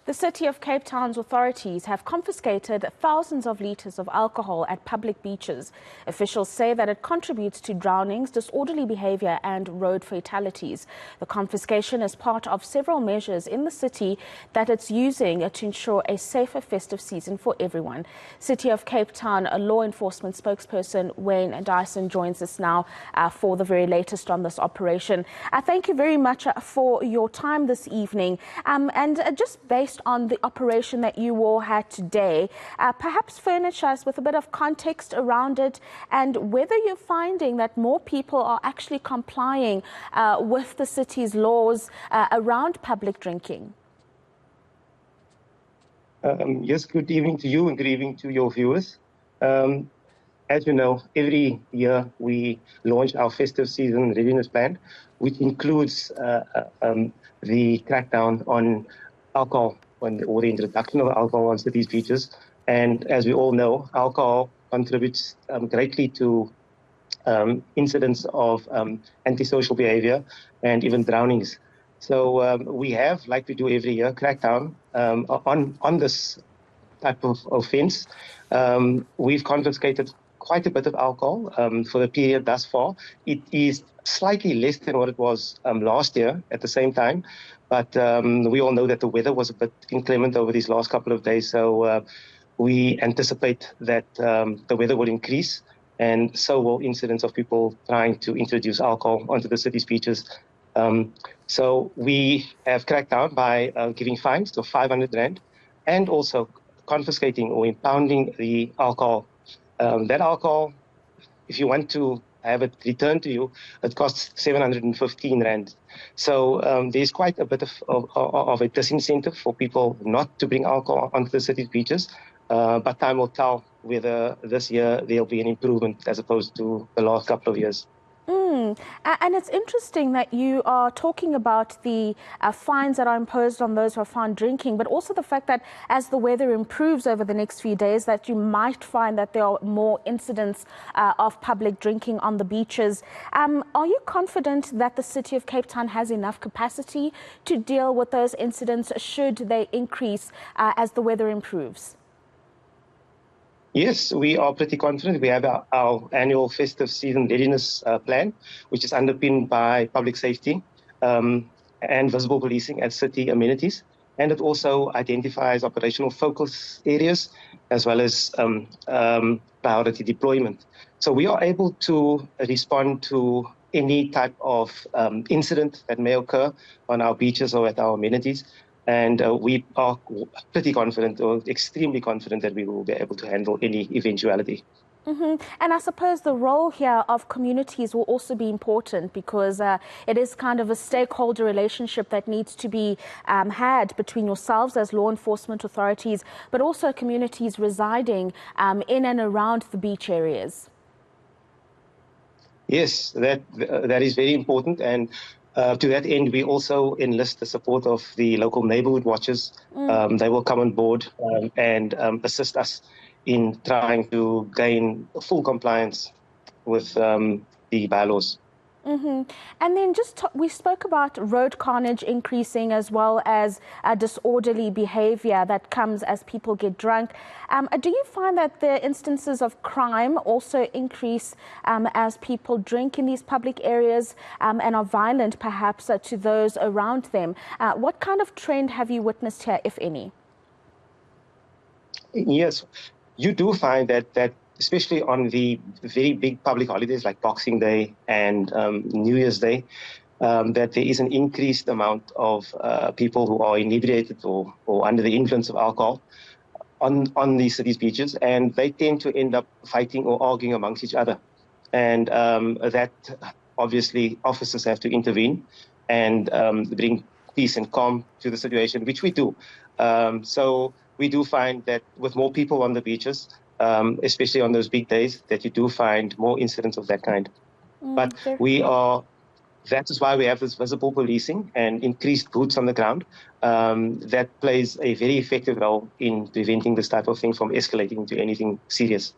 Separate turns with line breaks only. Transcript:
The City of Cape Town's authorities have confiscated thousands of litres of alcohol at public beaches. Officials say that it contributes to drownings, disorderly behaviour and road fatalities. The confiscation is part of several measures in the city that it's using to ensure a safer festive season for everyone. City of Cape Town law enforcement spokesperson Wayne Dyason joins us now for the very latest on this operation. Thank you very much for your time this evening. And just based on the operation that you all had today, perhaps furnish us with a bit of context around it and whether you're finding that more people are actually complying with the city's laws around public drinking.
Yes, good evening to you and good evening to your viewers. As you know, every year we launch our festive season readiness plan, which includes the crackdown on alcohol or the introduction of alcohol on cities' beaches. And as we all know, alcohol contributes greatly to incidents of antisocial behavior and even drownings. So we have, like we do every year, crackdown on this type of offence. We've confiscated quite a bit of alcohol for the period thus far. It is slightly less than what it was last year at the same time, but we all know that the weather was a bit inclement over these last couple of days, so we anticipate that the weather will increase, and so will incidents of people trying to introduce alcohol onto the city's beaches. So we have cracked down by giving fines of 500 Rand and also confiscating or impounding the alcohol. That alcohol, if you want to have it returned to you, it costs 715 Rand. So there's quite a bit of a disincentive for people not to bring alcohol onto the city's beaches. But time will tell whether this year there'll be an improvement as opposed to the last couple of years.
And it's interesting that you are talking about the fines that are imposed on those who are found drinking, but also the fact that as the weather improves over the next few days, that you might find that there are more incidents of public drinking on the beaches. Are you confident that the City of Cape Town has enough capacity to deal with those incidents should they increase as the weather improves?
Yes, we are pretty confident. We have our annual festive season readiness plan, which is underpinned by public safety and visible policing at city amenities. And it also identifies operational focus areas as well as priority deployment. So we are able to respond to any type of incident that may occur on our beaches or at our amenities. And we are pretty confident, or extremely confident, that we will be able to handle any eventuality.
And I suppose the role here of communities will also be important because it is kind of a stakeholder relationship that needs to be had between yourselves as law enforcement authorities, but also communities residing in and around the beach areas.
Yes, that is very important. And to that end, we also enlist the support of the local neighborhood watchers. They will come on board and assist us in trying to gain full compliance with the bylaws.
And then we spoke about road carnage increasing as well as disorderly behavior that comes as people get drunk. Do you find that the instances of crime also increase as people drink in these public areas and are violent perhaps to those around them? What kind of trend have you witnessed here, if any?
Yes, you do find that especially on the very big public holidays like Boxing Day and New Year's Day, that there is an increased amount of people who are inebriated or under the influence of alcohol on the city's beaches, and they tend to end up fighting or arguing amongst each other. And that obviously officers have to intervene and bring peace and calm to the situation, which we do. So we do find that with more people on the beaches, especially on those big days, that you do find more incidents of that kind. But that is why we have this visible policing and increased boots on the ground. That plays a very effective role in preventing this type of thing from escalating into anything serious.